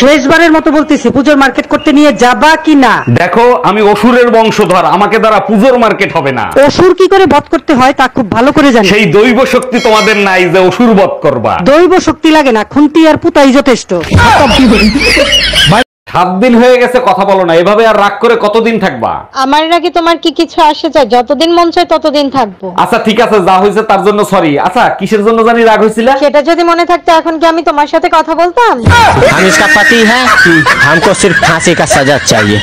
শেষবারের মতো বলতেছি, পুজোর মার্কেট করতে নিয়ে যাবা কি না? দেখো, আমি অসুরের বংশধর, আমাকে দ্বারা পুজোর মার্কেট হবে না। অসুর কি করে বধ করতে হয় তা খুব ভালো করে জানি। সেই দৈব শক্তি তোমাদের নাই যে অসুর বধ করবা। দৈব শক্তি লাগে না, খুন্তি আর পুতাই যথেষ্ট। 7 দিন হয়ে গেছে কথা বলো না, এভাবে আর রাগ করে কতদিন থাকবা? আমার নাকি তোমার কি কিছু আসে যায়? যতদিন মন চায় ততদিন থাকবো। আচ্ছা ঠিক আছে, যা হয়েছে তার জন্য সরি। আচ্ছা, কিসের জন্য জানি রাগ হয়েছিল? সেটা যদি মনে থাকতো এখন কি আমি তোমার সাথে কথা বলতাম? हम इसका पति है, हमको सिर्फ फांसी का सजा चाहिए।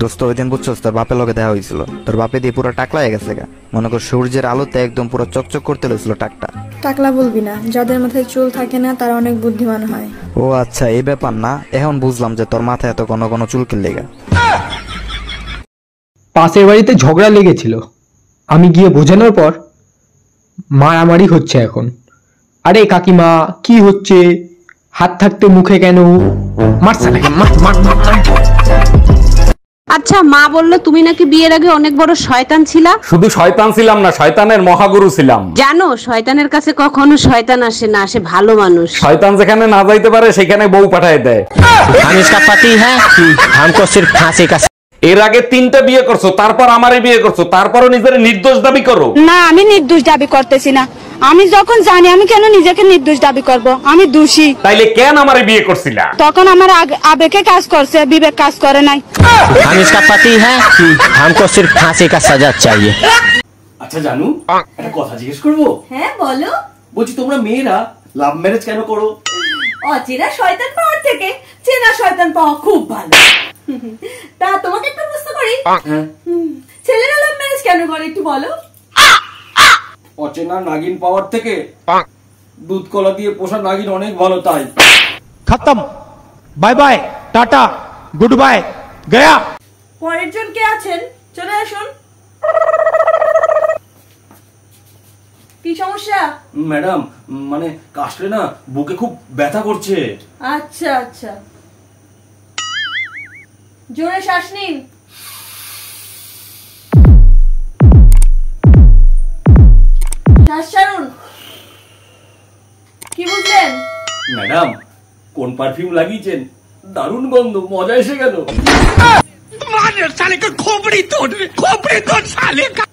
দোস্ত, ওই দিন বুঝছস তোর বাপের লগে দেখা হয়েছিল, তোর বাপে দিয়ে পুরো টাকলা হয়ে গেছে গা। মনে কর সূর্যের আলোতে একদম পুরো চকচক করতে লেছিল টাকটা। টাকলা বলবি না, যাদের মাথায় চুল থাকে না তারা অনেক বুদ্ধিমান হয়। ও আচ্ছা, এই ব্যাপার না। এখন বুঝলাম যে তোর মাথায় এত ঘন ঘন চুল কিনলে গা। পাশের বাড়িতে ঝগড়া লেগেছিল, আমি গিয়ে বোঝানোর পর মারামারি হচ্ছে এখন। আরে কাকিমা, কি হচ্ছে? হাত থাকতে মুখে কেন? মারছে নাকি? মার। আচ্ছা, মা বললো তুমি নাকি বিয়ের আগে অনেক বড় শয়তান ছিলা। শুধু শয়তান ছিলাম না, শয়তানের মহাগুরু ছিলাম। জানো, শয়তানের কাছে কখনো শয়তান আসে না, আসে ভালো মানুষ। শয়তান যেখানে না যাইতে পারে সেখানে বউ পাঠায় দেয়। हम इसका पति है, हमको सिर्फ फांसी का। এর আগে 3টা বিয়ে করছো, তারপর আমারই বিয়ে করছো, তারপরও নিজের নির্দোষ দাবি করো। না, আমি নির্দোষ দাবি করতেছি না। আমি যখন জানি, আমি কেন নিজেকে নির্দোষ দাবি করব? আমি দোষী। তাইলে কেন আমারে বিয়ে করছিলা? তখন আমার আবেগে কাজ করছে, বিবেক কাজ করে নাই। हम इसका पति है, हमको सिर्फ फांसी का सजा चाहिए। আচ্ছা জানু, একটা কথা জিজ্ঞেস করবো? হ্যাঁ বলো। বলছি তোমরা মেয়েরা লাভ ম্যারেজ কেন করো? অচেনা শয়তান পাওয়ার থেকে চেনা শয়তান পাওয়া খুব ভালো। তা তোমাকে একটা প্রশ্ন করি, ছেলেরা লাভ ম্যারেজ কেন করে একটু বলো? অচেনা নাগিন পাওয়ার থেকে দুধ কলা দিয়ে পোষা নাগিন অনেক ভালো, তাই। খতম, bye bye, tata, good bye, Gaya. পরের জন কে আছেন? চলে আসুন। কি সমস্যা? ম্যাডাম, মানে কাশলে না বুকে খুব ব্যথা করছে। আচ্ছা আচ্ছা, জোরে শ্বাস নিন। শ্বাস ছাড়ুন। কি বুঝলেন? ম্যাডাম, কোন পারফিউম লাগিয়েছেন? দারুণ গন্ধ, মজা এসে গেল। खोपड़ी तोड़ साले का।